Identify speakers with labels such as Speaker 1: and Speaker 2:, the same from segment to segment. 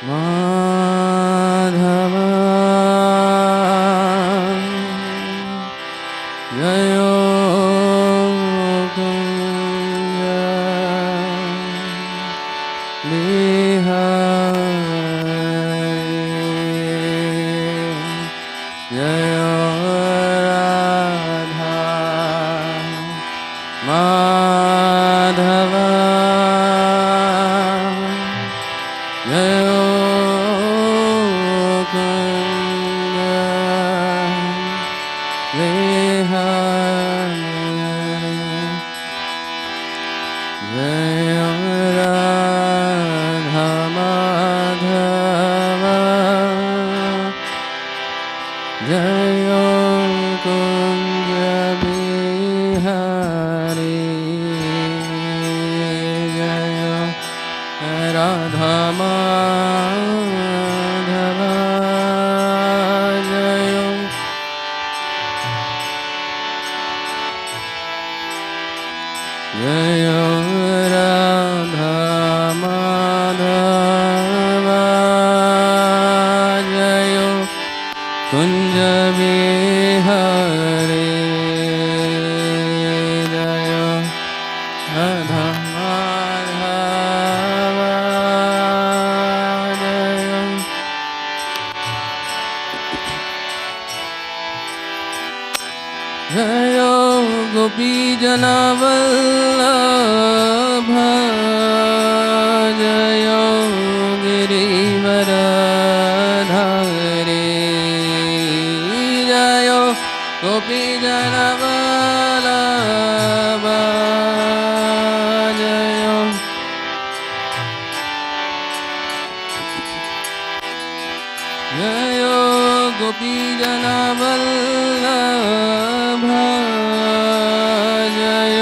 Speaker 1: माधव जय कुंज बिहारी जय राधा माधव जय कुंज बिहारी जय राधा माधव जय कुंज बिहारी जय राधा माधव जय राधा माधव जय कुंज बिहारी जय राधा माधव जय गोपी जनवल्लभ जय गिरिवरधारी जय गोपी जनवल्लभ जय गोपी जनवल्लभ जय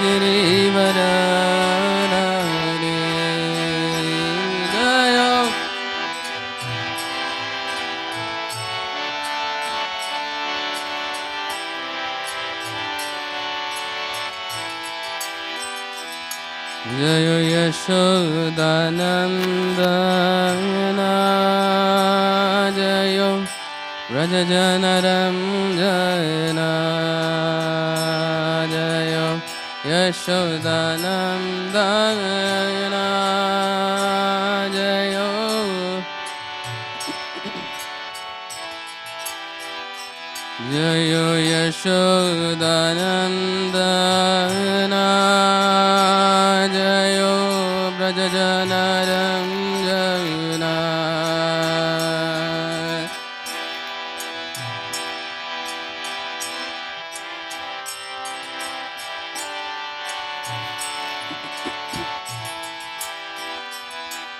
Speaker 1: गिरिवरधारी जय जय यशोदानन्दन जय व्रजजनरञ्जन जय यशोदानन्दन जय जय यशोदानन्दन जय व्रजजनरञ्जन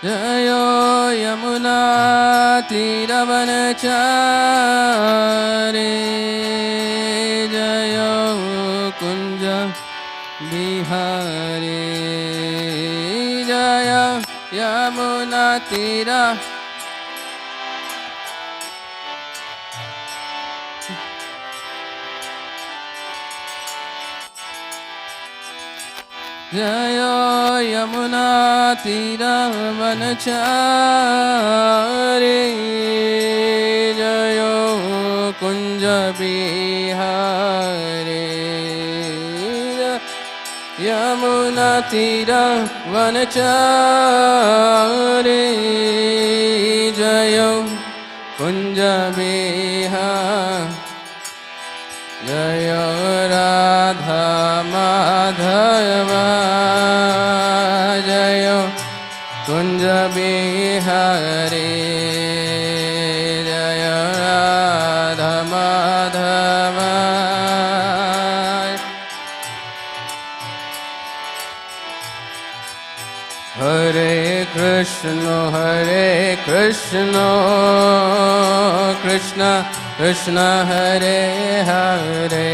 Speaker 1: जय यमुना तीरवनचारी जय कुंज बिहारी जय यमुना तीरा जय यमुना तीरवनचारी जय कुंज बिहारी यमुना तीरवनचारी जय कुंज बिहारी जय राधा माधव जय कुंज बिहारी जय राधा माधव हरे Krishna Krishna Krishna Hare Hare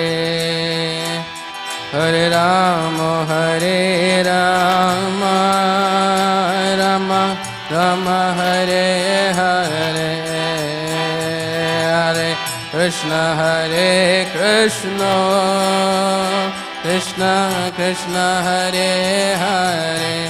Speaker 1: Hare Ram Ram Ram Hare Hare Hare Krishna Krishna Krishna Hare Hare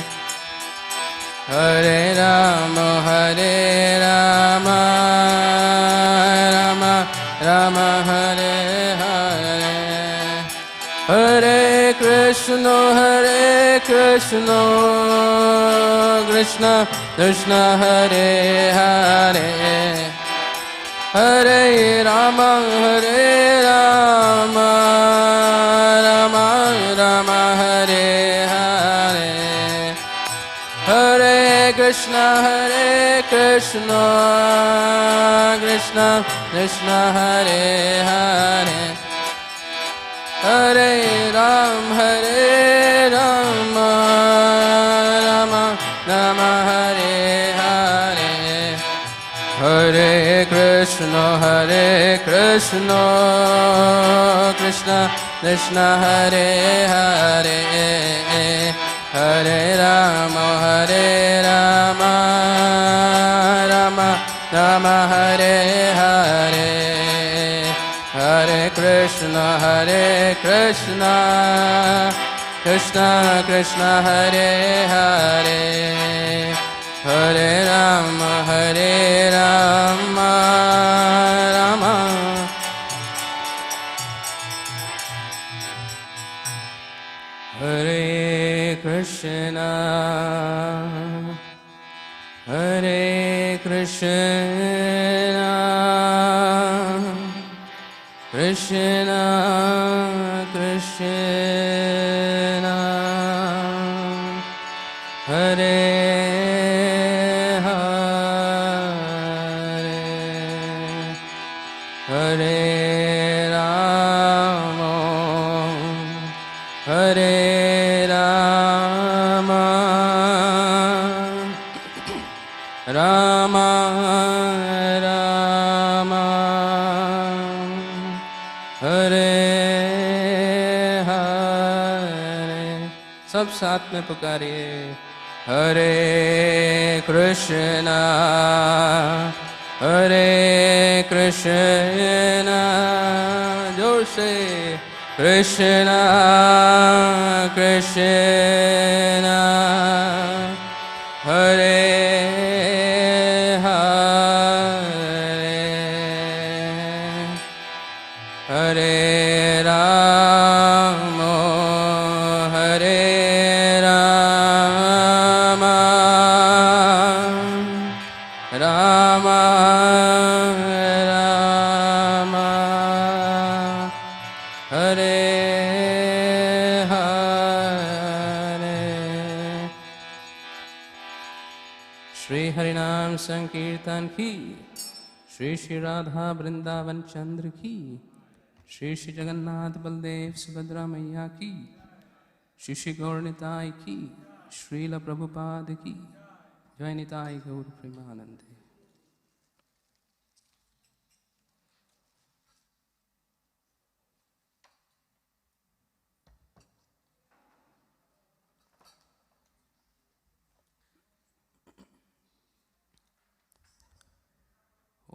Speaker 1: Krishna Krishna Krishna Hare Hare Hare Rama Rama Rama Hare Hare Hare Krishna Krishna Krishna Hare Hare Hare Rama Rama Hare Hare Hare Krishna Krishna Krishna Hare Hare Hare Rama Rama Hare Hare Hare Krishna Krishna Hare Hare Hare Rama Rama Hare Krishna Krishna Krishna Hare Hare Hare Rama Rama Rama Hare Hare सब साथ में पुकारिए Hare Krishna जोर से Krishna Krishna Hare Hare Rama Rama Rama Hare Hare Shri Harinam Sankirtan ki Shri Shri Radha Vrindavan Chandra ki Shri Shri Jagannath Baldev Subhadra Maiya ki Shri Shri Gaur Nitai ki Srila Prabhupada ki Jai Nitai Gaur Premanande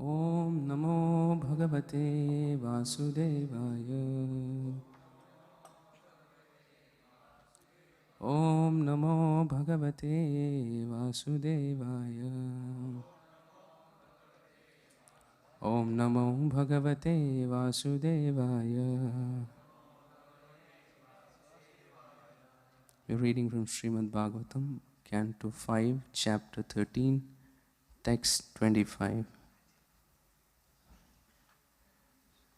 Speaker 1: Om Namo Bhagavate Vasudevaya Om Namo Bhagavate Vasudevaya Om Namo Bhagavate Vasudevaya We're reading from Srimad Bhagavatam, Canto 5, Chapter 13, Text 25.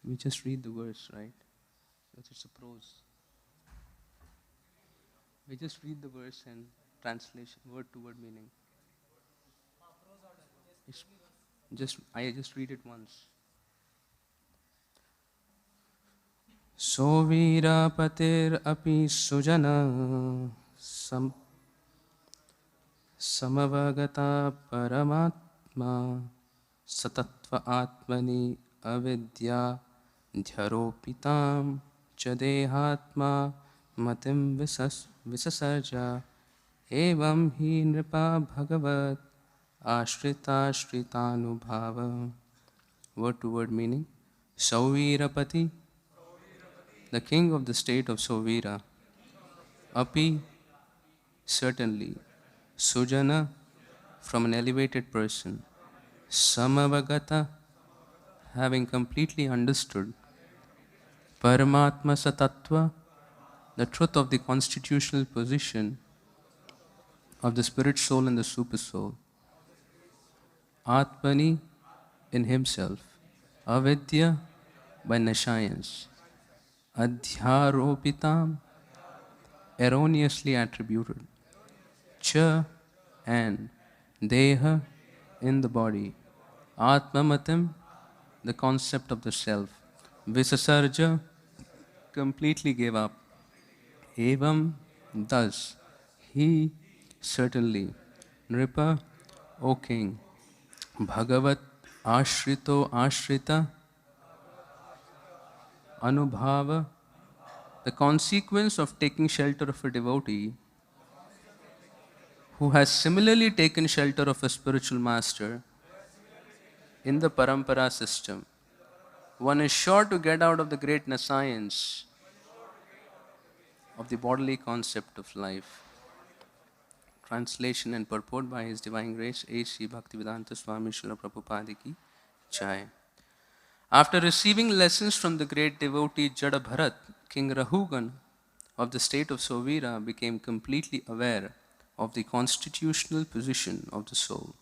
Speaker 1: We just read the verse, right? It's a prose. We just read the verse and translation, word to word meaning. I just read it once. Sovira patir api sujana samavagata paramatma satatva atmani avidya dhyaropitam chadehatma matim visasarja evam hi nripa bhagavat ashrita shritanubhava. Word to word meaning. Sauvirapati, the king of the state of Sauvira. Api, certainly. Sujana, from an elevated person. Samavagata, having completely understood. Paramatma Satattva, the truth of the constitutional position of the spirit soul and the super soul, Atmani in himself, avidya by nescience, adhyaropitam erroneously attributed, cha and deha in the body, atmamatam the concept of the self, visasarja completely gave up, evam thus he certainly, nripa O king, bhagavat ashrito ashrita anubhava, the consequence of taking shelter of a devotee who has similarly taken shelter of a spiritual master in the parampara system. One is sure to get out of the great nescience of the bodily concept of life. Translation and purport by His Divine Grace A.C. Bhaktivedanta Swami Srila Prabhupada Ki Jai. After receiving lessons from the great devotee Jada Bharat, King Rahugan of the state of Sovira became completely aware of the constitutional position of the soul.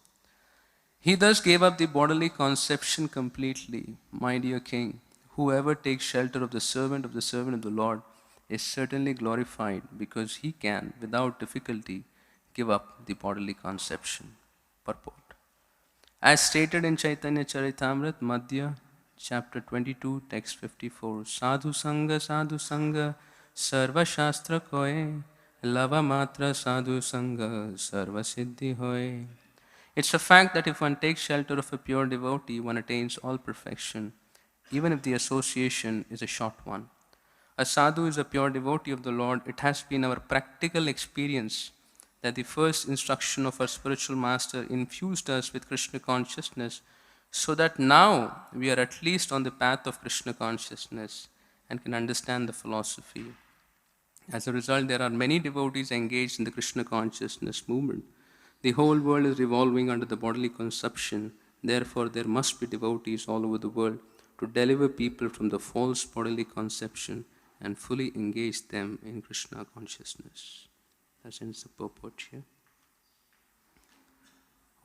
Speaker 1: He thus gave up the bodily conception completely. My dear king, whoever takes shelter of the servant of the Lord is certainly glorified because he can, without difficulty, give up the bodily conception. Purport. As stated in Chaitanya Charitamrita, Madhya, chapter 22, text 54, Sadhu Sangha, Sarva Shastra Koe, Lava Matra Sadhu Sangha, Sarva Siddhi Hoye. It's a fact that if one takes shelter of a pure devotee, one attains all perfection, even if the association is a short one. A sadhu is a pure devotee of the Lord. It has been our practical experience that the first instruction of our spiritual master infused us with Krishna consciousness, so that now we are at least on the path of Krishna consciousness and can understand the philosophy. As a result, there are many devotees engaged in the Krishna consciousness movement. The whole world is revolving under the bodily conception. Therefore, there must be devotees all over the world to deliver people from the false bodily conception and fully engage them in Krishna consciousness. That's in the purport here.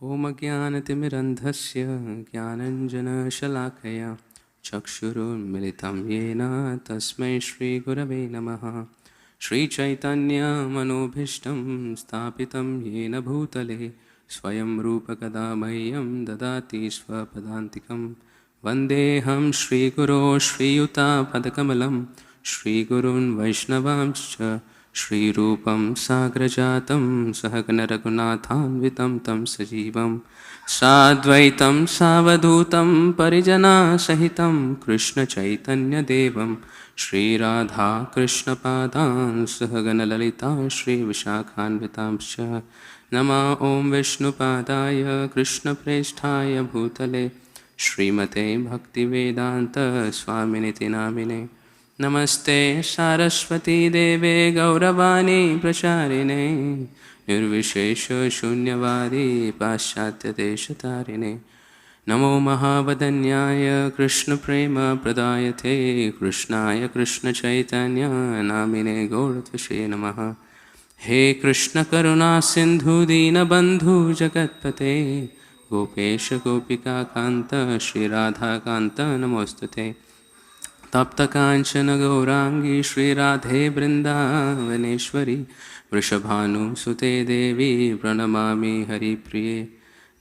Speaker 1: Om Jnanatimirandhasya Jnananjana Shalakaya Chakshurunmilitam Yena Tasmai Shri Gurave Namaha Shri Chaitanya Manobhishtam Stapitam Yena Bhutale Swayam Rupa Kadamayyam Dadati Swapadantikam Vandeham Shri Guru Shri Yuta Padakamalam Shri Gurun Vaishnavamscha Shri Rupam Sagrajatam Sahagana Raghunathanvitam Tam Sajivam Sadvaitam Savadutam Parijana Sahitam Krishna Chaitanya Devam Shri Radha Krishna Padan Sahagana Lalita Shri Vishakhanvitamscha Nama Om Vishnu Padaya Krishna Presthaya Bhutale Srimate Bhaktivedanta Swaminiti Namine Namaste Saraswati Deve Gauravani Pracharine Nirvishesha Shunyavadi Paschatya Deshatarine Namo Mahavadanyaya Krishna Prema Pradayate Krishnaya Krishna Chaitanya Namine Gauratvashe Namaha He Krishna Karuna Sindhu Dina Bandhu Jagatpate Gopesha Gopika Kanta Shri Radha Kanta Namostate Tapta Kanchana Gaurangi Shri Radhe Vrindavaneshwari Vrishabhanu Sute Devi Pranamami Hari Priye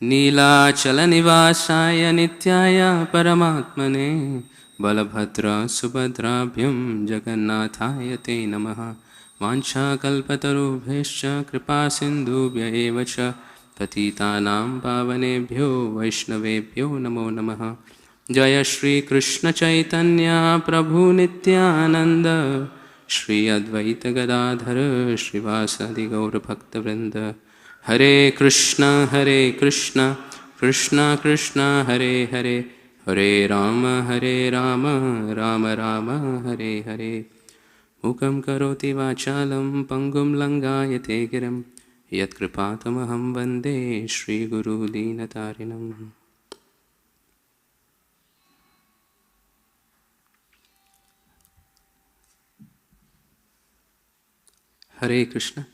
Speaker 1: Neelachala Nivasaya Nityaya Paramatmane Balabhadra Subhadrabhyam Jagannathaya Te Namaha Vancha Kalpatarubhescha Kripa Sindhubhya Evacha Patitanam Pavanebhyo Vaishnavebhyo Namo Namaha Jaya Shri Krishna Chaitanya Prabhu Nityananda Shri Advaita Gadadhara Srivasadi Gaura Bhakta Vrinda Hare Krishna Krishna Krishna Hare Hare Hare Rama Rama Rama Hare Hare Mukam karoti vachalam pangum langayate giram Yat kripatamaham vande Shri Guru Dinatarinam. Hare Krishna.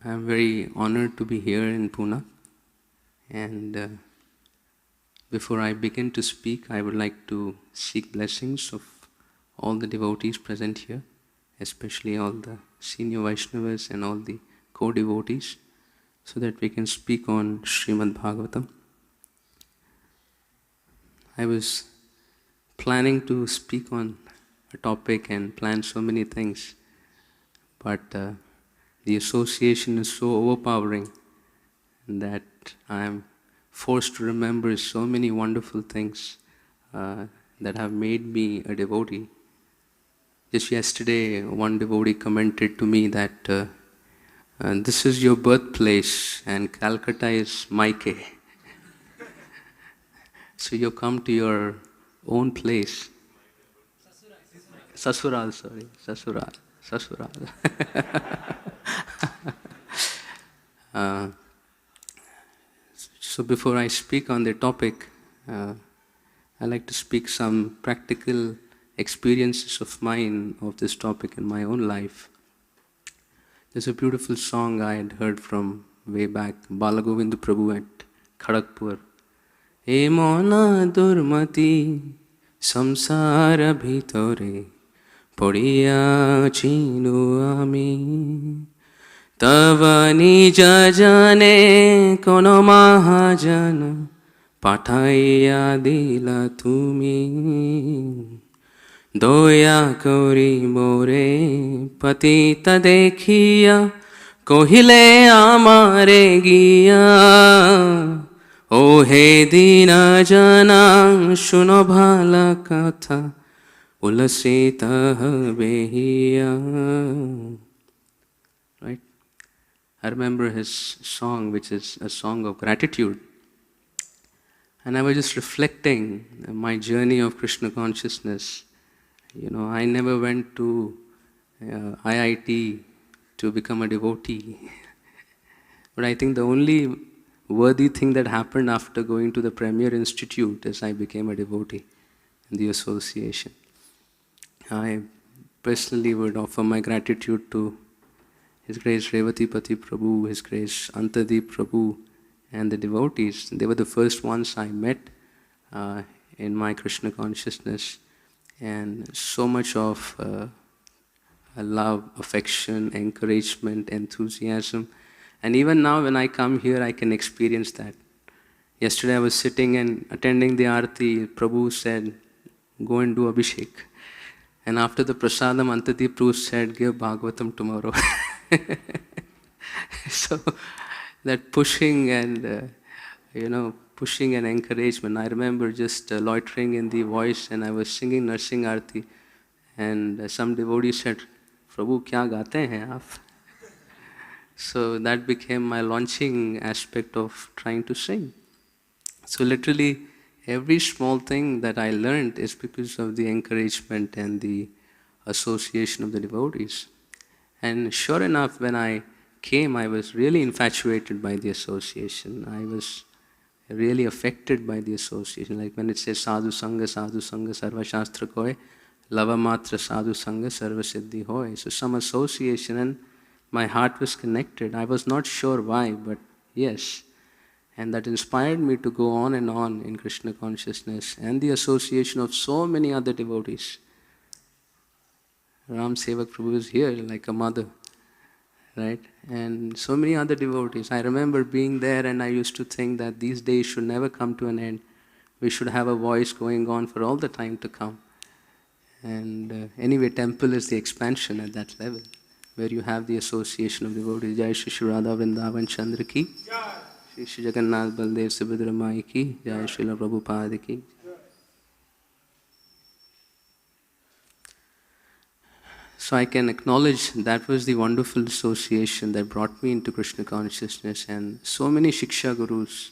Speaker 1: I am very honored to be here in Pune, and before I begin to speak, I would like to seek blessings of all the devotees present here, especially all the senior Vaishnavas and all the co-devotees, so that we can speak on Srimad Bhagavatam. I was planning to speak on a topic and plan so many things, but the association is so overpowering that I am forced to remember so many wonderful things that have made me a devotee. Just yesterday, one devotee commented to me that this is your birthplace and Calcutta is Maike. So you come to your own place. Sasural, sorry. Sasural. So before I speak on the topic, I like to speak some practical experiences of mine of this topic in my own life. There's a beautiful song I had heard from way back, Balagovindu Prabhu at Kharagpur. E mona durmati samsara bhitore podiya chinu ami tava nija jane kono mahajana pathaiya dila tumi doya kori more patita dekhiya kohile amare giya O he dina jana shuno bhala katha ulasita behiya. Right? I remember his song, which is a song of gratitude. And I was just reflecting my journey of Krishna consciousness. You know, I never went to IIT to become a devotee. But I think the only worthy thing that happened after going to the Premier Institute is I became a devotee in the association. I personally would offer my gratitude to His Grace Revati Pati Prabhu, His Grace Antadeep Prabhu, and the devotees. They were the first ones I met in my Krishna consciousness, and so much of love, affection, encouragement, enthusiasm. And even now when I come here, I can experience that. Yesterday I was sitting and attending the Aarti. Prabhu said, go and do Abhishek. And after the Prasadam, Antadeep Prabhu said, give Bhagavatam tomorrow. So that pushing and, pushing and encouragement. I remember just loitering in the voice and I was singing Narsing Aarti. And some devotee said, Prabhu, kya gaate hain aap? So that became my launching aspect of trying to sing. So literally, every small thing that I learned is because of the encouragement and the association of the devotees. And sure enough, when I came, I was really infatuated by the association. I was really affected by the association. Like when it says sadhu sangha, sarva shastra koy, lava matra sadhu sangha, sarva siddhi hoy. So some association, and my heart was connected. I was not sure why, but yes. And that inspired me to go on and on in Krishna consciousness and the association of so many other devotees. Ram Sevak Prabhu is here like a mother, right? And so many other devotees. I remember being there and I used to think that these days should never come to an end. We should have a voice going on for all the time to come. And anyway, temple is the expansion at that level, where you have the association of devotees. Jai Shri Radha Vrindavan Chandra ki, Shri Jagannath Baldev Subhadra Mai ki, Jai Shri Prabhupada ki. So I can acknowledge that was the wonderful association that brought me into Krishna consciousness, and so many Shiksha Gurus,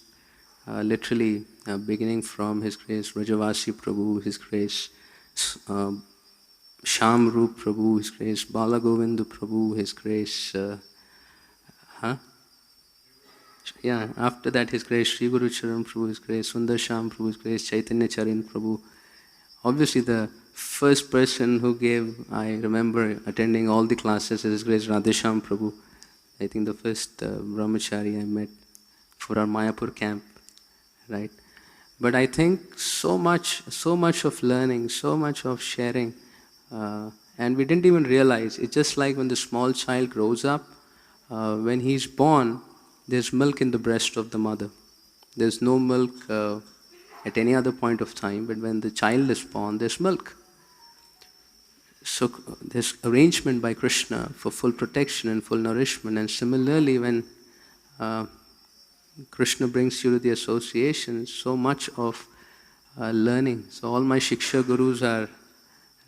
Speaker 1: literally beginning from His Grace Rajavasi Prabhu, His Grace Shamrup Prabhu, His Grace Balagovindu Prabhu, His Grace, after that His Grace Sri Guru Charan Prabhu, His Grace Sundar Sham Prabhu, His Grace Chaitanya Charan Prabhu. Obviously the first person who gave, I remember attending all the classes, is His Grace Radhesham Prabhu. I think the first brahmachari I met for our Mayapur camp, right? But I think so much of learning, so much of sharing, and we didn't even realize. It's just like when the small child grows up, when he's born, there's milk in the breast of the mother. There's no milk at any other point of time, but when the child is born, there's milk. So there's arrangement by Krishna for full protection and full nourishment. And similarly, when Krishna brings you to the association, so much of learning. So all my Shiksha Gurus are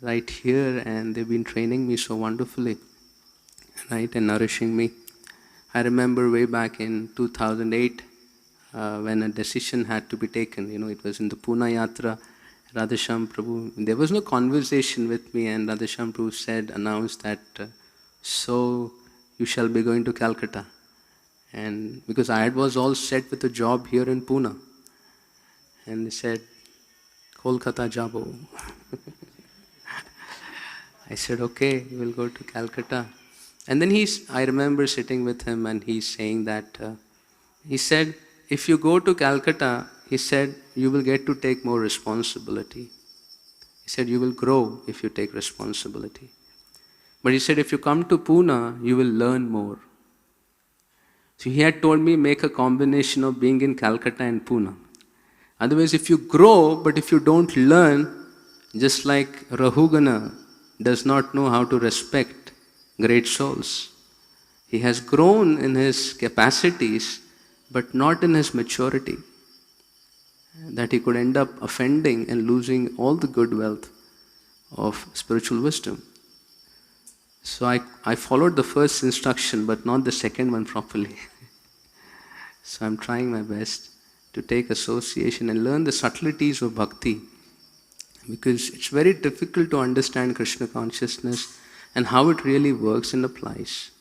Speaker 1: right here, and they've been training me so wonderfully, right, and nourishing me. I remember way back in 2008, when a decision had to be taken. It was in the Pune Yatra. Radhesham Prabhu, there was no conversation with me, and Radhesham Prabhu announced that, so you shall be going to Calcutta. And because I was all set with a job here in Pune, and they said, Kolkata jabo. I said, okay, we'll go to Calcutta. And then I remember sitting with him, and he's saying that, he said, if you go to Calcutta, he said, you will get to take more responsibility. He said, you will grow if you take responsibility. But he said, if you come to Pune, you will learn more. So he had told me, make a combination of being in Calcutta and Pune. Otherwise, if you grow, but if you don't learn, just like Rahugana does not know how to respect great souls. He has grown in his capacities, but not in his maturity. That he could end up offending and losing all the good wealth of spiritual wisdom. So I followed the first instruction, but not the second one properly. So I'm trying my best to take association and learn the subtleties of bhakti, because it's very difficult to understand Krishna consciousness and how it really works and applies.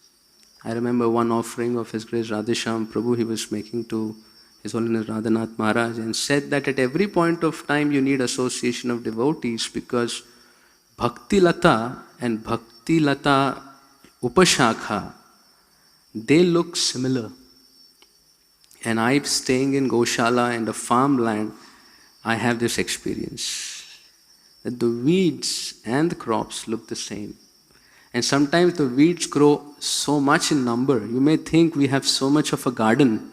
Speaker 1: I remember one offering of His Grace Radhesham Prabhu he was making to His Holiness Radhanath Maharaj, and said that at every point of time you need association of devotees, because Bhakti Lata and Bhakti Lata Upashakha, they look similar. And I'm staying in Goshala and a farmland, I have this experience. That the weeds and the crops look the same. And sometimes the weeds grow so much in number. You may think we have so much of a garden.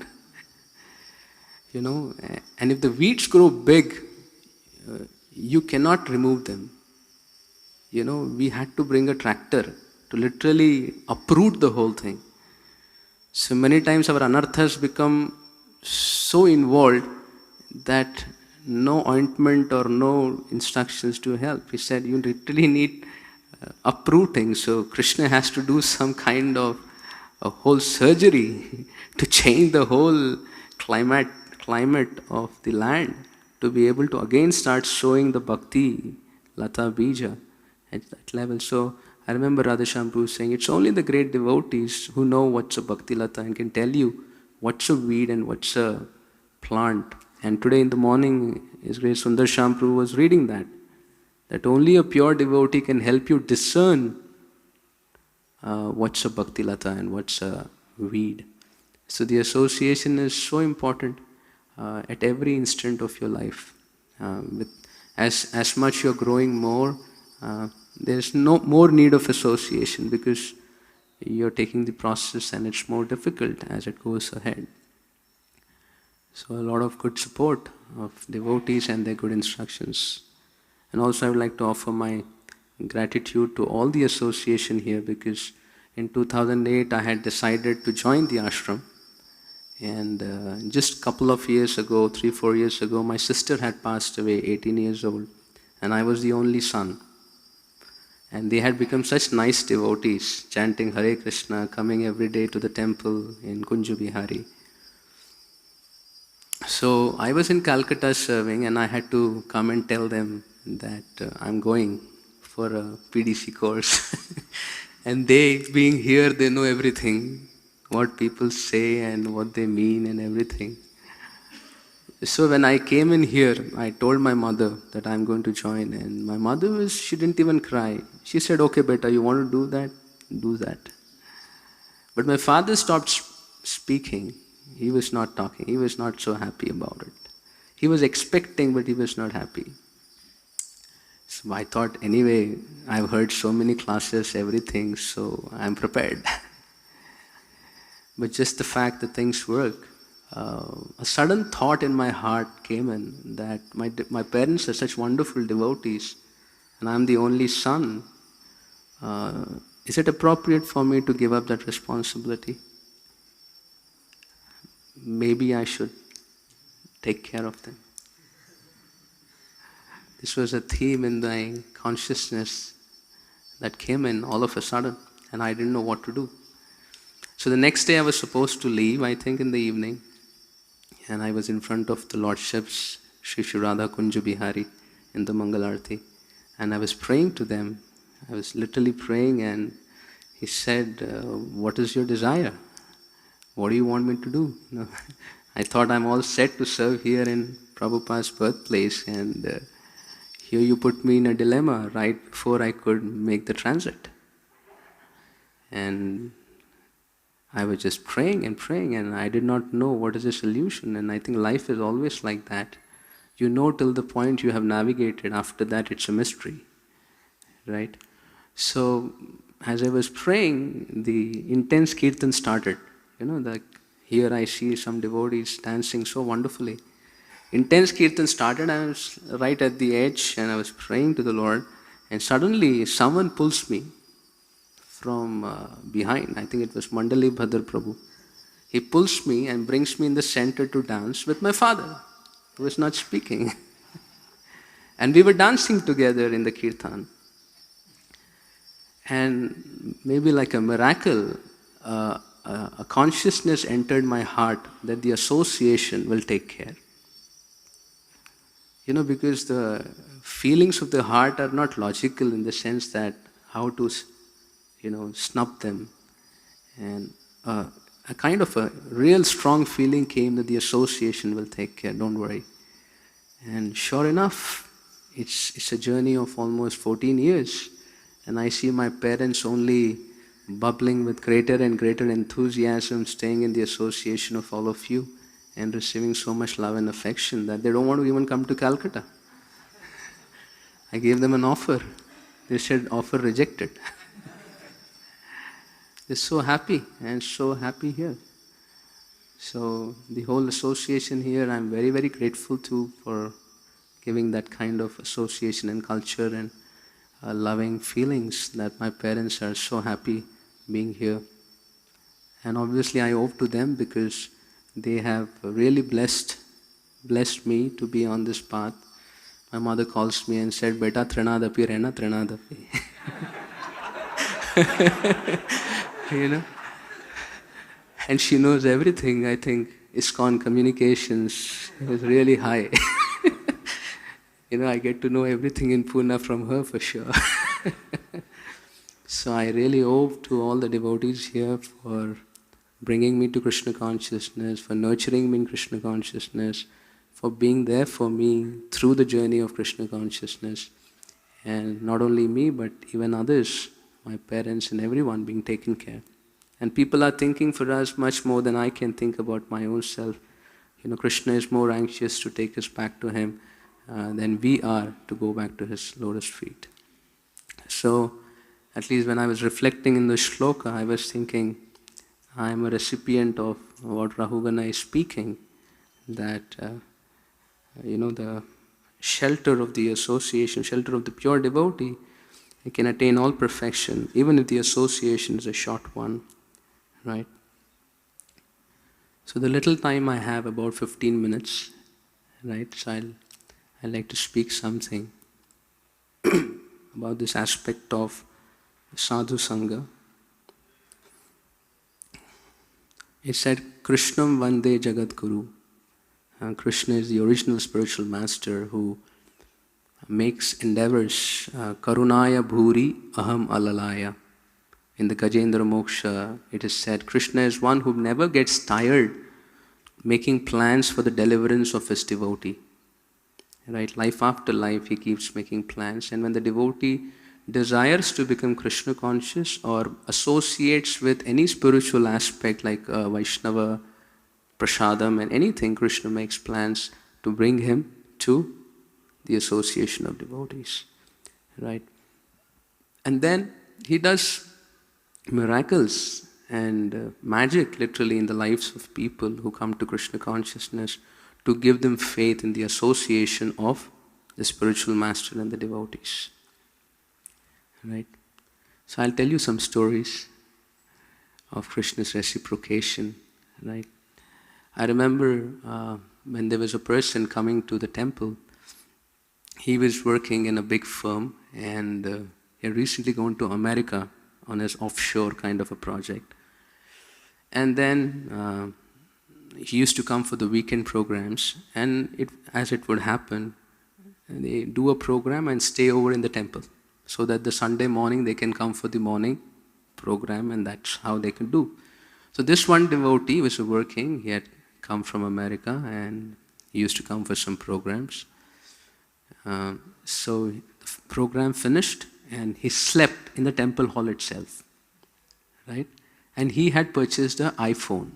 Speaker 1: And if the weeds grow big, you cannot remove them. We had to bring a tractor to literally uproot the whole thing. So many times our anarthas become so involved that no ointment or no instructions to help. He said, you literally need uprooting. So Krishna has to do some kind of a whole surgery to change the whole climate of the land, to be able to again start showing the bhakti, lata bija at that level. So I remember Radhesham Prabhu saying, it's only the great devotees who know what's a bhakti lata and can tell you what's a weed and what's a plant. And today in the morning, His Grace Sundar Sham Prabhu was reading that only a pure devotee can help you discern what's a bhakti lata and what's a weed. So the association is so important at every instant of your life. As much you're growing more, there's no more need of association, because you're taking the process and it's more difficult as it goes ahead. So a lot of good support of devotees and their good instructions. And also I would like to offer my gratitude to all the association here, because in 2008 I had decided to join the ashram. And just a couple of years ago, 3-4 years ago, my sister had passed away, 18 years old, and I was the only son. And they had become such nice devotees, chanting Hare Krishna, coming every day to the temple in Kunju Bihari. So I was in Calcutta serving, and I had to come and tell them that I'm going for a PDC course. And they, being here, they know everything, what people say and what they mean and everything. So when I came in here, I told my mother that I'm going to join, and my mother she didn't even cry. She said, okay beta, you want to do that? Do that. But my father stopped speaking. He was not talking. He was not so happy about it. He was expecting, but he was not happy. So I thought, anyway, I've heard so many classes, everything, so I'm prepared. But just the fact that things work, a sudden thought in my heart came in that my parents are such wonderful devotees, and I'm the only son. Is it appropriate for me to give up that responsibility? Maybe I should take care of them. This was a theme in my consciousness that came in all of a sudden, and I didn't know what to do. So the next day I was supposed to leave, I think in the evening, and I was in front of the Lordships, Sri Sri Radha Kunja Bihari, in the Mangalarti, and I was praying to them. I was literally praying, and he said, what is your desire? What do you want me to do? I thought I'm all set to serve here in Prabhupada's birthplace, and here you put me in a dilemma right before I could make the transit. And I was just praying, and I did not know what is the solution. And I think life is always like that. You know till the point you have navigated. After that, it's a mystery, right? So, as I was praying, the intense kirtan started. Here I see some devotees dancing so wonderfully. Intense kirtan started. I was right at the edge, and I was praying to the Lord. And suddenly, someone pulls me from behind. I think it was Mandali Bhadar Prabhu. He pulls me and brings me in the center to dance with my father, who was not speaking. And we were dancing together in the kirtan. And maybe like a miracle, a consciousness entered my heart that the association will take care. Because the feelings of the heart are not logical in the sense that how to snub them. And a kind of a real strong feeling came that the association will take care, don't worry. And sure enough, it's a journey of almost 14 years. And I see my parents only bubbling with greater and greater enthusiasm, staying in the association of all of you and receiving so much love and affection that they don't want to even come to Calcutta. I gave them an offer. They said, offer rejected. They're so happy and so happy here. So the whole association here, I'm very, very grateful to for giving that kind of association and culture and loving feelings that my parents are so happy being here. And obviously I owe to them because they have really blessed me to be on this path. My mother calls me and said, Beta Trinadapi Rena Trinadapi. And she knows everything. I think ISKCON communications is really high. I get to know everything in Pune from her for sure. So I really owe to all the devotees here for bringing me to Krishna consciousness, for nurturing me in Krishna consciousness, for being there for me through the journey of Krishna consciousness. And not only me, but even others, my parents and everyone being taken care. And people are thinking for us much more than I can think about my own self. Krishna is more anxious to take us back to him than we are to go back to his lotus feet. So, at least when I was reflecting in the shloka, I was thinking, I am a recipient of what Rahugana is speaking, that, the shelter of the association, shelter of the pure devotee, he can attain all perfection, even if the association is a short one, right? So the little time I have, about 15 minutes, right? So I'd like to speak something about this aspect of sadhu sangha. It said, Krishnam Vande Jagat Guru. Krishna is the original spiritual master who makes endeavors. Karunaya Bhuri Aham Alalaya. In the Gajendra Moksha, it is said, Krishna is one who never gets tired making plans for the deliverance of his devotee. Right? Life after life, he keeps making plans. And when the devotee desires to become Krishna conscious or associates with any spiritual aspect like Vaishnava, Prasadam and anything, Krishna makes plans to bring him to the association of devotees. Right? And then he does miracles and magic literally in the lives of people who come to Krishna consciousness to give them faith in the association of the spiritual master and the devotees. Right? So I'll tell you some stories of Krishna's reciprocation. Right? I remember when there was a person coming to the temple. He was working in a big firm and he had recently gone to America on his offshore kind of a project. And then he used to come for the weekend programs, and as it would happen, they do a program and stay over in the temple so that the Sunday morning they can come for the morning program, and that's how they can do. So this one devotee was working. He had come from America and he used to come for some programs. So the program finished and he slept in the temple hall itself. Right? And he had purchased an iPhone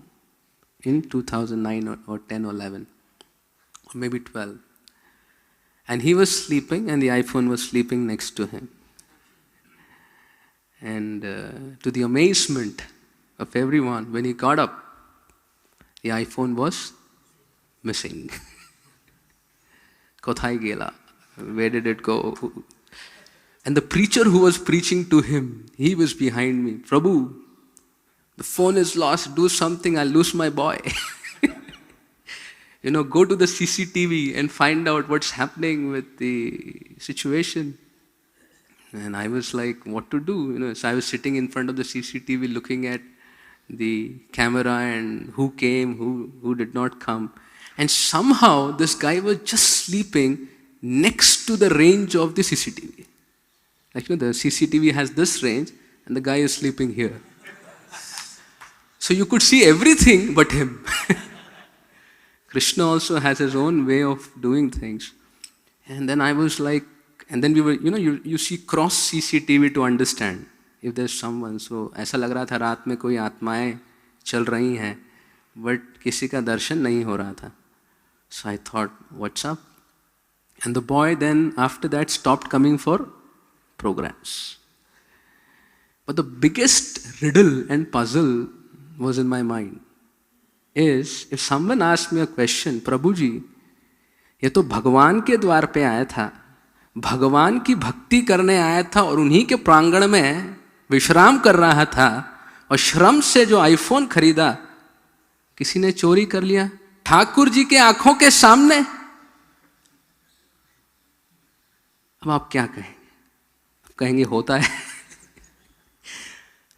Speaker 1: in 2009 or 10 or 11, or maybe 12. And he was sleeping and the iPhone was sleeping next to him. And to the amazement of everyone, when he got up, the iPhone was missing. Kothai gela. Where did it go? And the preacher who was preaching to him, he was behind me. Prabhu, the phone is lost, do something, I'll lose my boy. Go to the CCTV and find out what's happening with the situation. And I was like, what to do? So I was sitting in front of the CCTV looking at the camera and who came, who did not come. And somehow this guy was just sleeping next to the range of the CCTV. Like, the CCTV has this range and the guy is sleeping here. So you could see everything but him. Krishna also has his own way of doing things. And then I was like, and then we were, you see cross CCTV to understand if there's someone. So ऐसा लग रहा था रात में कोई आत्माएं चल रही हैं, but किसी का दर्शन नहीं हो रहा था. So I thought, what's up? And the boy then after that stopped coming for programs. But the biggest riddle and puzzle was in my mind is, if someone asked me a question, Prabhu ji, ये तो भगवान के द्वार पे आया था, भगवान की भक्ति करने आया था और उन्हीं के प्रांगण में विश्राम कर रहा था, और श्रम से जो आईफोन खरीदा किसी ने चोरी कर लिया ठाकुर जी के आंखों के सामने. अब आप क्या कहेंगे? कहेंगे होता है.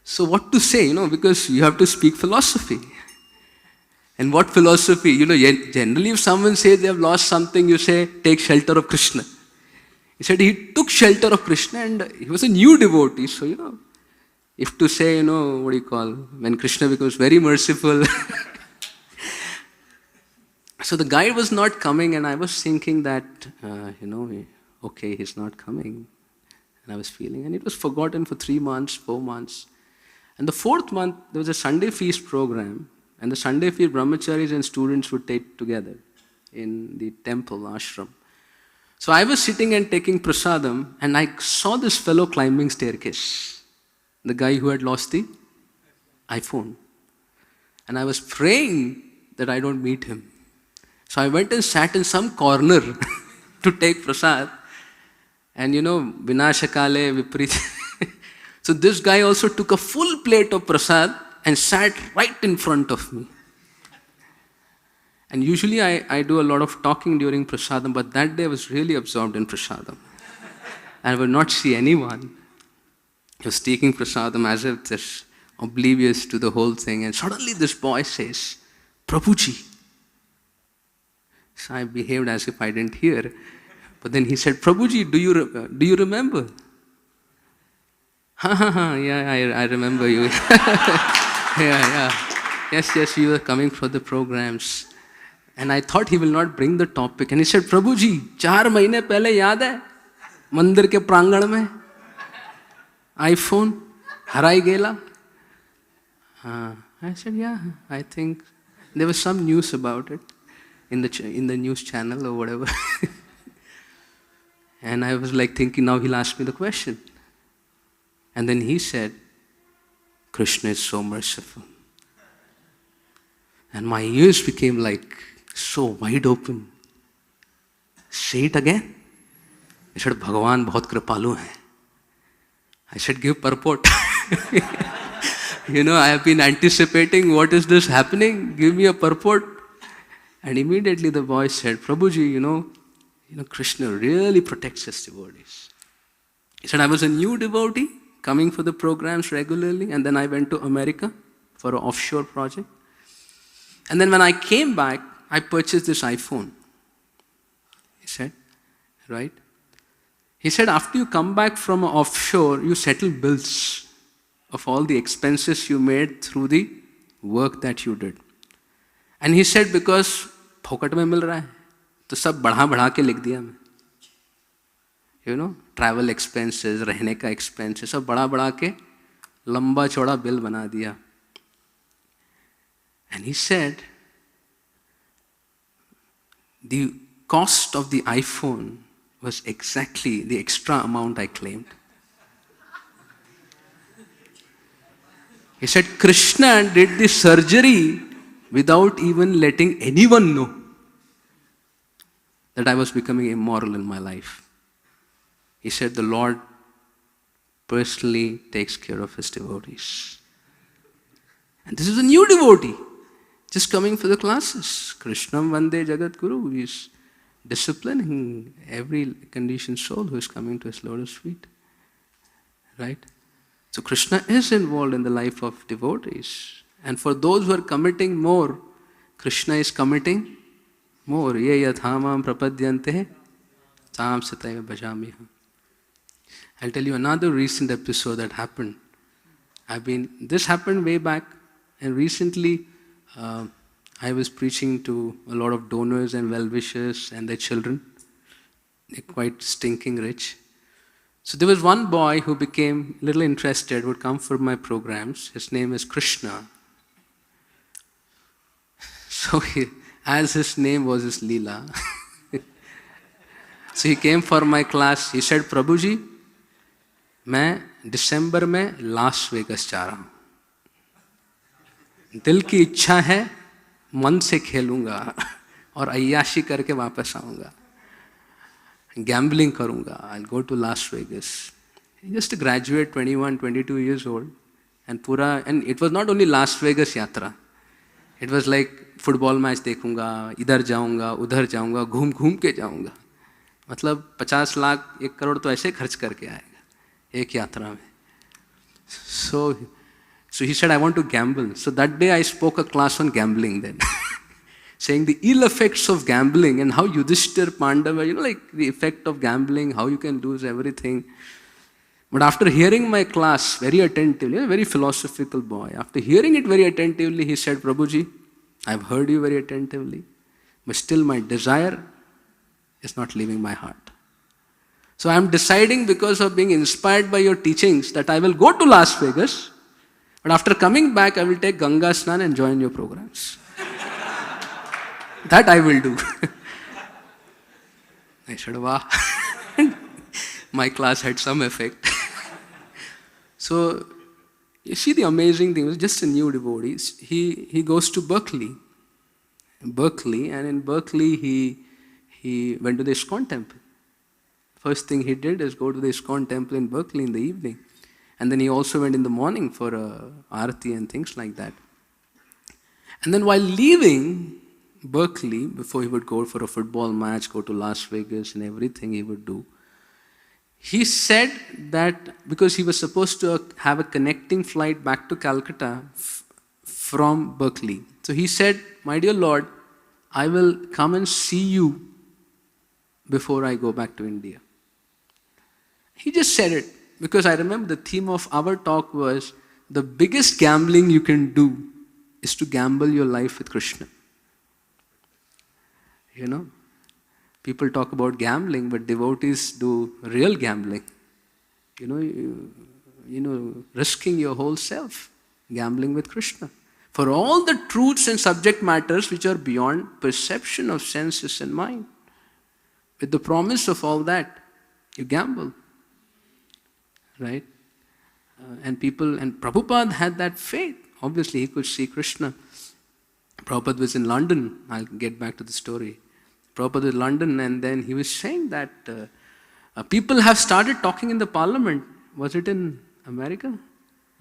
Speaker 1: So what to say, because you have to speak philosophy. And what philosophy? Generally if someone says they have lost something, you say, take shelter of Krishna. He said he took shelter of Krishna and he was a new devotee. So, if to say, when Krishna becomes very merciful. So the guide was not coming and I was thinking that, okay, he's not coming. And I was feeling, and it was forgotten for 3 months, 4 months. And the 4th month, there was a Sunday feast program, and the Sunday feast brahmacharis and students would take together in the temple, ashram. So I was sitting and taking prasadam, and I saw this fellow climbing staircase, the guy who had lost the iPhone. And I was praying that I don't meet him. So I went and sat in some corner to take prasad. And vinashakale viprita. So this guy also took a full plate of prasad and sat right in front of me. And usually I do a lot of talking during prasadam, but that day I was really absorbed in prasadam. I would not see anyone. I was taking prasadam as if this oblivious to the whole thing. And suddenly this boy says, Prabhuji. So I behaved as if I didn't hear. But then he said, Prabhuji, do you remember? Yeah, I remember you. Yeah. Yes, you were coming for the programs. And I thought he will not bring the topic. And he said, Prabhu ji, 4 महीने पहले याद है मंदिर के प्रांगण में iPhone हराई गेला? I said, yeah, I think there was some news about it in the news channel or whatever. And I was like thinking, now he'll ask me the question. And then he said, Krishna is so merciful. And my ears became like so wide open. Say it again. I said, Bhagavan bahut kripalu hai. I said, give purport. I have been anticipating, what is this happening? Give me a purport. And immediately the boy said, Prabhuji, Krishna really protects his devotees. He said, I was a new devotee coming for the programs regularly, and then I went to America for an offshore project. And then when I came back, I purchased this iPhone. He said, right? He said, after you come back from offshore, you settle bills of all the expenses you made through the work that you did. And he said, because फोकट में मिल रहा है, तो सब बढ़ा के लिख दिया मैं. Travel expenses, रहने का expenses, सब बढ़ा के लंबा चौड़ा बिल बना दिया. And he said, the cost of the iPhone was exactly the extra amount I claimed. He said, Krishna did the surgery without even letting anyone know that I was becoming immoral in my life. He said, the Lord personally takes care of his devotees. And this is a new devotee, just coming for the classes. Krishnam Vande Jagat Guru is disciplining every conditioned soul who is coming to his lotus feet. Right? So Krishna is involved in the life of devotees. And for those who are committing more, Krishna is committing more. Ye yathamam prapadyante tam sataiva bhajamiham. I'll tell you another recent episode that happened. This happened way back, and recently I was preaching to a lot of donors and well-wishers and their children. They're quite stinking rich. So there was one boy who became a little interested, would come for my programs. His name is Krishna. So as his name was his Leela. So he came for my class. He said, Prabhuji, मैं दिसंबर में Las Vegas जा रहा हूँ. दिल की इच्छा है, मन से खेलूंगा और अय्याशी करके वापस आऊंगा. Gambling करूंगा. I'll go to Las Vegas. Just a graduate, 21, 22 years old. And it was not only Las Vegas yatra. It was like football match देखूंगा, इधर जाऊंगा, उधर जाऊंगा, घूम के जाऊंगा. मतलब 50 लाख, 1 करोड़ तो ऐसे खर्च करके आएगा एक यात्रा में. So he said, I want to gamble. So that day I spoke a class on gambling then. Saying the ill effects of gambling and how Yudhishthir, Pandava, like the effect of gambling, how you can lose everything. But after hearing my class very attentively, a very philosophical boy, after hearing it very attentively, he said, Prabhuji, I've heard you very attentively, but still my desire is not leaving my heart. So I'm deciding, because of being inspired by your teachings, that I will go to Las Vegas, but after coming back, I will take Ganga Snan and join your programs. That I will do. I said, wow. My class had some effect. So, you see the amazing thing, it was just a new devotee. He goes to Berkeley, and in Berkeley he went to the ISKCON temple. First thing he did is go to the ISKCON temple in Berkeley in the evening. And then he also went in the morning for Aarti and things like that. And then while leaving Berkeley, before he would go for a football match, go to Las Vegas and everything he would do, he said that because he was supposed to have a connecting flight back to Calcutta from Berkeley. So he said, my dear Lord, I will come and see you before I go back to India. He just said it because I remember the theme of our talk was the biggest gambling you can do is to gamble your life with Krishna. You know, people talk about gambling, but devotees do real gambling. Risking your whole self, gambling with Krishna. For all the truths and subject matters which are beyond perception of senses and mind. With the promise of all that, you gamble. Right? And Prabhupada had that faith. Obviously, he could see Krishna. Prabhupada was in London. I'll get back to the story. Prabhupada was in London, and then he was saying that people have started talking in the parliament. Was it in America?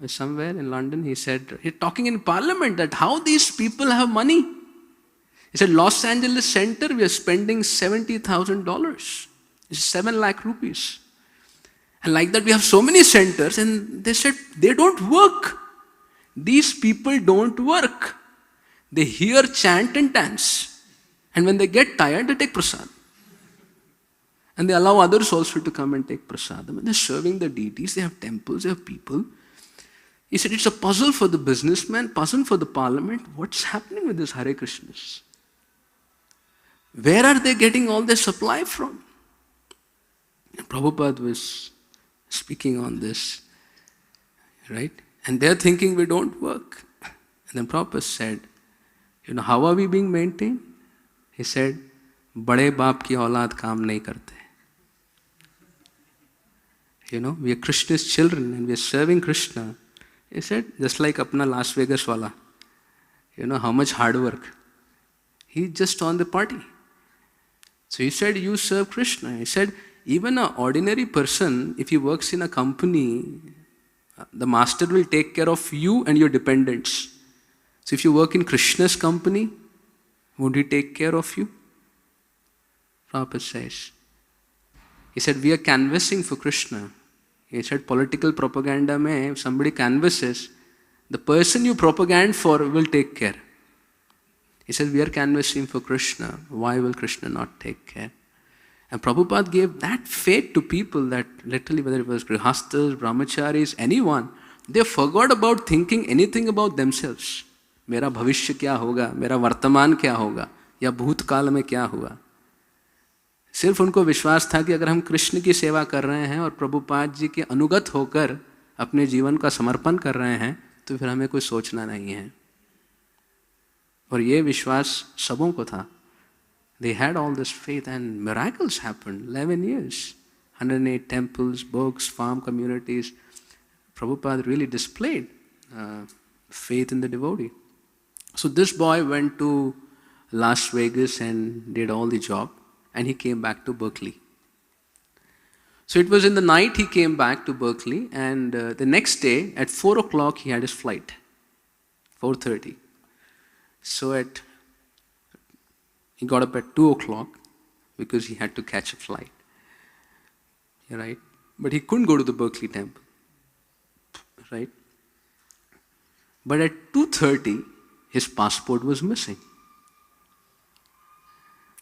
Speaker 1: Or somewhere in London? He said, he's talking in parliament that how these people have money. He said, Los Angeles Center, we are spending $70,000. It's 7 lakh rupees. And like that, we have so many centers, and they said, they don't work. These people don't work. They hear chant and dance. And when they get tired, they take prasad. And they allow others also to come and take prasad. When they're serving the deities, they have temples, they have people. He said, it's a puzzle for the businessman, puzzle for the parliament. What's happening with this Hare Krishnas? Where are they getting all their supply from? And Prabhupada was speaking on this, right? And they're thinking we don't work. And then Prabhupada said, how are we being maintained? He said, बड़े बाप की औलाद काम नहीं करते. We are Krishna's children and we are serving Krishna. He said, just like apna Las Vegas wala. How much hard work. He's just on the party. So he said, you serve Krishna. He said, even an ordinary person, if he works in a company, the master will take care of you and your dependents. So if you work in Krishna's company, would he take care of you? Prabhupada says. He said, we are canvassing for Krishna. He said, political propaganda mein, if somebody canvasses, the person you propaganda for will take care. He said, we are canvassing for Krishna. Why will Krishna not take care? And Prabhupada gave that faith to people that literally, whether it was grihastas, brahmacharis, anyone, they forgot about thinking anything about themselves. मेरा भविष्य क्या होगा, मेरा वर्तमान क्या होगा, या भूतकाल में क्या हुआ. सिर्फ उनको विश्वास था कि अगर हम कृष्ण की सेवा कर रहे हैं और प्रभुपाद जी के अनुगत होकर अपने जीवन का समर्पण कर रहे हैं, तो फिर हमें कुछ सोचना नहीं है. और ये विश्वास सबों को था. They had all this faith and miracles happened. 11 years, 108 temples, books, farm communities. Prabhupada really displayed faith in the devotee. So this boy went to Las Vegas and did all the job, and he came back to Berkeley. So it was in the night he came back to Berkeley, and the next day at 4 o'clock he had his flight, 4:30. So he got up at 2 o'clock because he had to catch a flight. Right? But he couldn't go to the Berkeley temple. Right? But at 2:30, his passport was missing.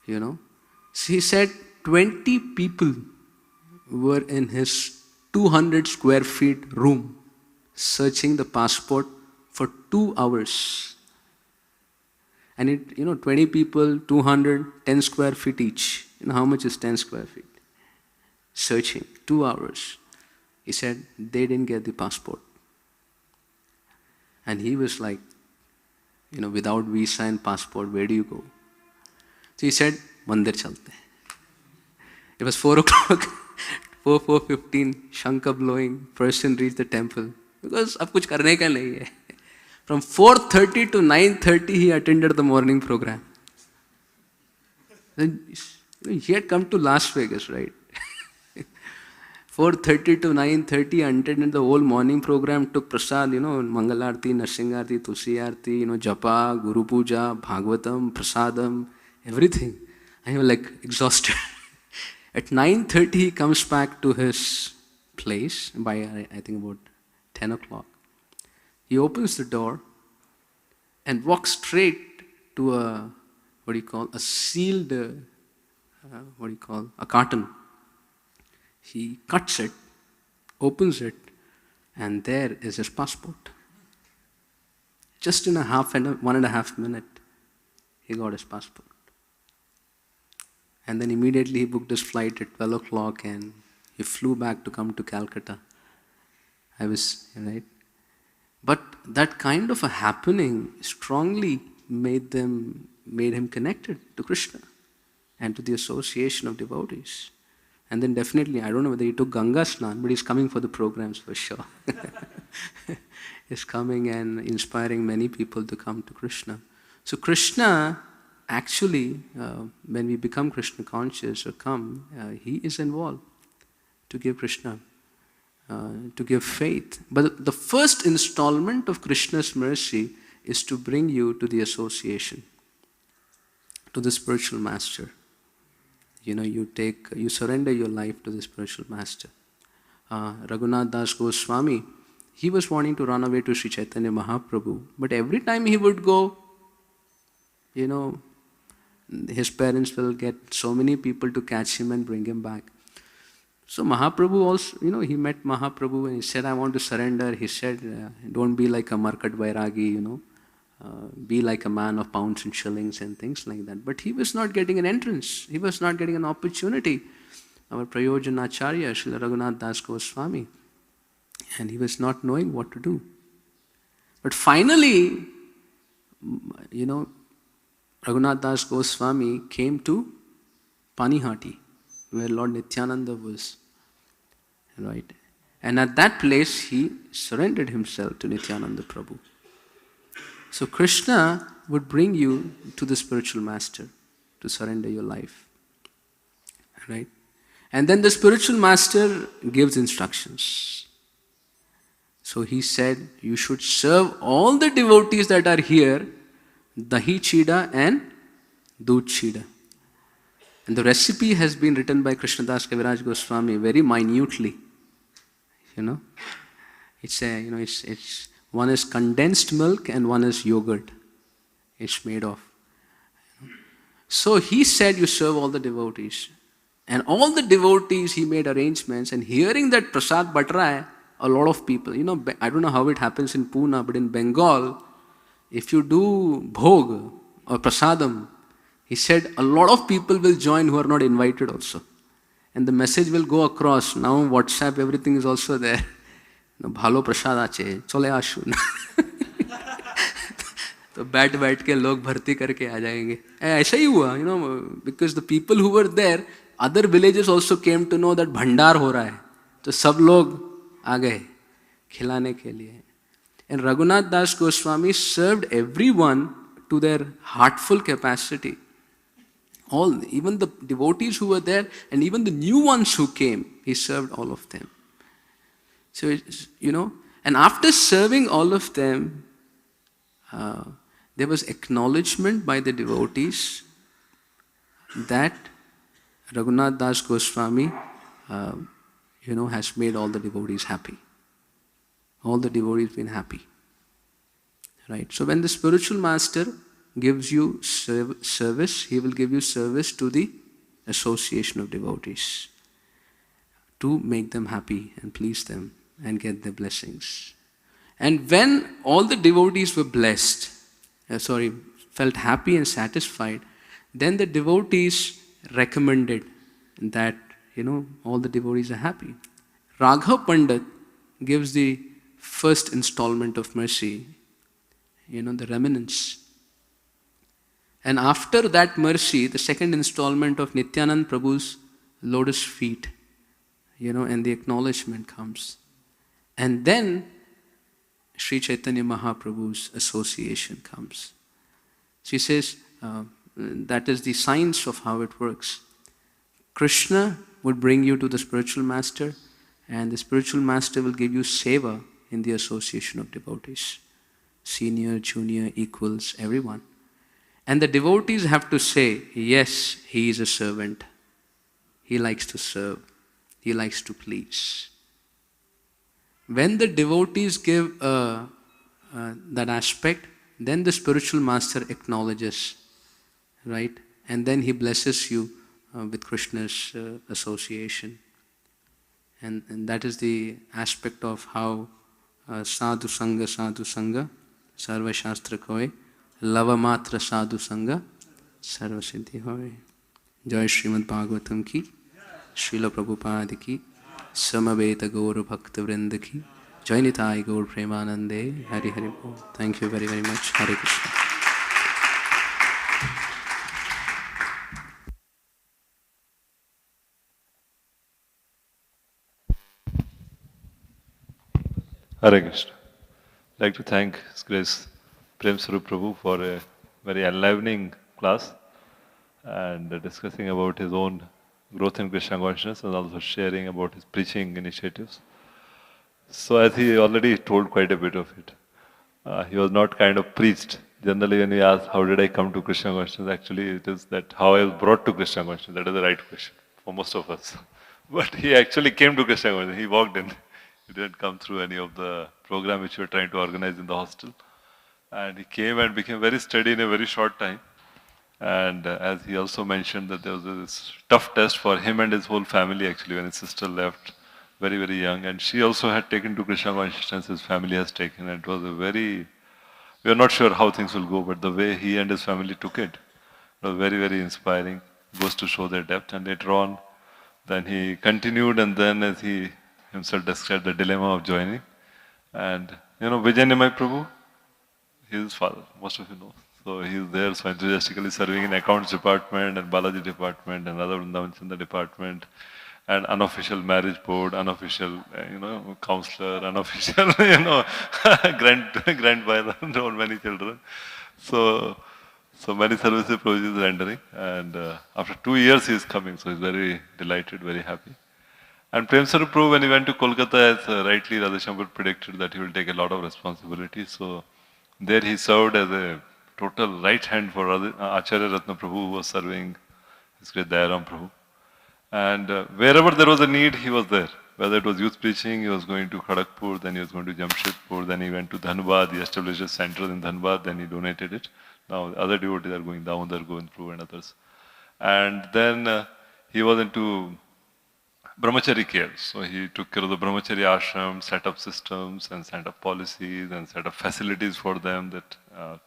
Speaker 1: So he said 20 people were in his 200 square feet room searching the passport for 2 hours. And 20 people, 200, 10 square feet each. How much is 10 square feet? Searching, 2 hours. He said they didn't get the passport. And he was like, without visa and passport, where do you go? So he said, Mandir chalte. It was 4 o'clock, 4:15, Shankha blowing, person reached the temple. Because ab kuch karne ka nahi hai. From 4:30 to 9:30, he attended the morning program. He had come to Las Vegas, right? 4:30 to 9:30, attended the whole morning program, took prasad, Mangalarti, Narsingarti, Tulsiyarti, Japa, Guru Puja, Bhagavatam, Prasadam, everything. And he was like exhausted. At 9:30, he comes back to his place by, I think, about 10 o'clock. He opens the door and walks straight to a sealed, a carton. He cuts it, opens it, and there is his passport. Just in 1.5 minutes, he got his passport.
Speaker 2: And then immediately he booked his flight at 12 o'clock and he flew back to come to Calcutta. Right? But that kind of a happening strongly made him connected to Krishna and to the association of devotees. And then definitely, I don't know whether he took Ganga Snan, but he's coming for the programs for sure. He's coming and inspiring many people to come to Krishna. So Krishna, actually, when we become Krishna conscious or he is involved to give Krishna, to give faith. But the first installment of Krishna's mercy is to bring you to the association, to the spiritual master. You surrender your life to the spiritual master. Raghunath Das Goswami, he was wanting to run away to Sri Chaitanya Mahaprabhu, but every time he would go, his parents will get so many people to catch him and bring him back. So Mahaprabhu also, he met Mahaprabhu and he said, I want to surrender. He said, don't be like a Markat Vairagi, be like a man of pounds and shillings and things like that. But he was not getting an entrance. He was not getting an opportunity. Our Prayojan Acharya, Srila Raghunath Das Goswami, and he was not knowing what to do. But finally, Raghunath Das Goswami came to Panihati, where Lord Nityananda was. Right? And at that place, he surrendered himself to Nityananda Prabhu. So Krishna would bring you to the spiritual master to surrender your life. Right? And then the spiritual master gives instructions. So he said, you should serve all the devotees that are here, Dahi Chida and Doodh Chida. And the recipe has been written by Krishnadas Kaviraj Goswami very minutely. It's one is condensed milk and one is yogurt. It's made of. So he said, you serve all the devotees. And all the devotees, he made arrangements. And hearing that Prasad Batra, a lot of people, I don't know how it happens in Pune, but in Bengal, if you do bhog or prasadam, he said a lot of people will join who are not invited also. And the message will go across. Now WhatsApp, everything is also there. Bhalo prasad ache, chole ashun. तो बैठ के लोग भर्ती करके आ जाएंगे. ऐसा ही हुआ, because the people who were there, other villages also came to know that भंडार हो रहा है. तो सब लोग आ गए खिलाने के लिए. And Raghunath Das Goswami served everyone to their heartful capacity. Even the devotees who were there and even the new ones who came, he served all of them. So, and after serving all of them, there was acknowledgement by the devotees that Raghunath Das Goswami, has made all the devotees happy. All the devotees been happy. Right? So when the spiritual master gives you service, he will give you service to the association of devotees to make them happy and please them and get their blessings. And when all the devotees were felt happy and satisfied, then the devotees recommended that, all the devotees are happy. Raghav Pandit gives the first installment of mercy, the remnants. And after that mercy, the second installment of Nityanand Prabhu's lotus feet, and the acknowledgement comes. And then Sri Chaitanya Mahaprabhu's association comes. She says, that is the science of how it works. Krishna would bring you to the spiritual master, and the spiritual master will give you seva in the association of devotees. Senior, junior, equals, everyone. And the devotees have to say, yes, he is a servant. He likes to serve. He likes to please. When the devotees give that aspect, then the spiritual master acknowledges, right? And then he blesses you with Krishna's association. And that is the aspect of how sadhu sangha, sarva shastra koy, lava matra sadhu sangha, sarva siddhi hoy. Jai Srimad Bhagavatam ki, Srila Prabhupada ki, Samaveta Gaur Bhakta Vrinda ki, Jai Nitai Gaur Premanande, Hari Hari Bol. Thank you very, very much. Hare Krishna.
Speaker 3: Hare Krishna. I'd like to thank His Grace Prem Swarup Prabhu for a very enlivening class and discussing about his own growth in Krishna consciousness and also sharing about his preaching initiatives. So as he already told quite a bit of it, he was not kind of preached. Generally when we ask how did I come to Krishna consciousness, actually it is that how I was brought to Krishna consciousness. That is the right question for most of us. But he actually came to Krishna consciousness. He walked in. He didn't come through any of the program which we were trying to organize in the hostel. And he came and became very steady in a very short time. And as he also mentioned that there was this tough test for him and his whole family actually when his sister left very, very young. And she also had taken to Krishna consciousness, his family has taken. And it was a very, we are not sure how things will go, but the way he and his family took it was very, very inspiring. Goes to show their depth. And later on, then he continued, and then as he himself described the dilemma of joining. And Vijayanimai Prabhu, his father, most of you know. So he is there, so enthusiastically serving in accounts department and Balaji department and other Vrindavan Chanda department and unofficial marriage board, unofficial, counselor, unofficial, grandfather, and many children. So many services Prabhuji is rendering, and after 2 years he is coming, so he's very delighted, very happy. And Prem Swarup Prabhu, when he went to Kolkata, as rightly Radhashankar predicted that he will take a lot of responsibility. So there he served as a total right hand for Acharya Ratna Prabhu, who was serving his great Dayaram Prabhu. And wherever there was a need, he was there. Whether it was youth preaching, he was going to Kharagpur, then he was going to Jamshedpur, then he went to Dhanbad, he established a center in Dhanbad, then he donated it. Now other devotees are going down there, going through and others. And then he was into Brahmachari care. So he took care of the Brahmachari ashram, set up systems and set up policies and set up facilities for them, that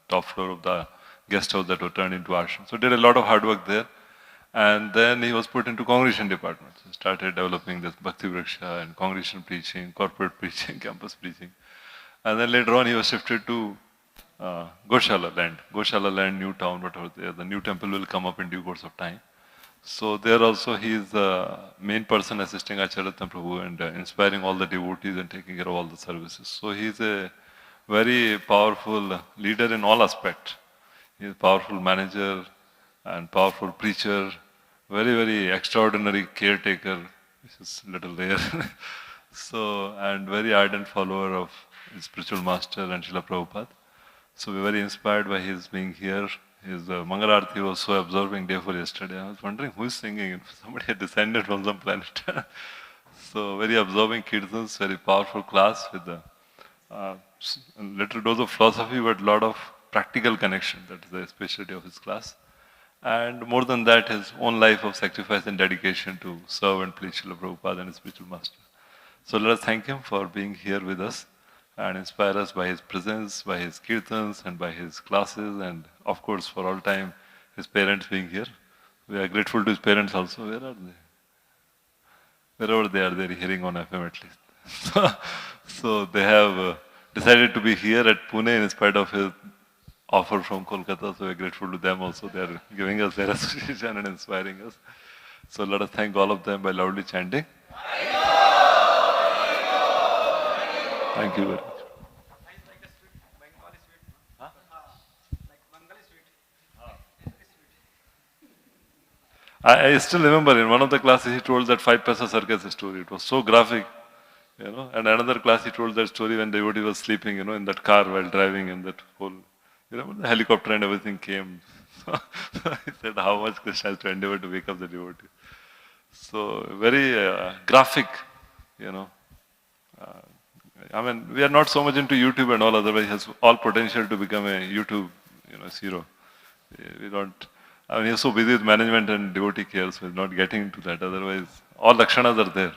Speaker 3: top floor of the guest house that were turned into ashram. So did a lot of hard work there. And then he was put into congregation department. So started developing this Bhakti Vriksha and congregation preaching, corporate preaching, campus preaching. And then later on he was shifted to Goshala land. Goshala land, new town, whatever there. The new temple will come up in due course of time. So there also he is the main person assisting Acharya Ratna Prabhu and inspiring all the devotees and taking care of all the services. So he is a very powerful leader in all aspects. He is a powerful manager and powerful preacher, very, very extraordinary caretaker, which is a little rare. So, and very ardent follower of his spiritual master and Srila Prabhupada. So we're very inspired by his being here. His Mangal Arati was so absorbing day for yesterday. I was wondering who is singing. Somebody had descended from some planet. So very absorbing kirtans, very powerful class with a little dose of philosophy, but a lot of practical connection. That is the specialty of his class. And more than that, his own life of sacrifice and dedication to serve and please Srila Prabhupada and his spiritual master. So let us thank him for being here with us and inspire us by his presence, by his kirtans and by his classes, and of course for all time his parents being here. We are grateful to his parents also. Where are they? Wherever they are, they are hearing on FM at least. So they have decided to be here at Pune in spite of his offer from Kolkata. So we are grateful to them also. They are giving us their association and inspiring us. So let us thank all of them by loudly chanting. Thank you very much. I still remember in one of the classes he told that 5 paisa circus story. It was so graphic, And another class he told that story when devotee was sleeping, in that car while driving, and that whole, the helicopter and everything came. He said how much Krishna has to endeavor to wake up the devotee. So very graphic, we are not so much into YouTube and all, otherwise he has all potential to become a YouTube, hero. We don't, he's so busy with management and devotee care, so he's not getting into that. Otherwise, all lakshanas are there.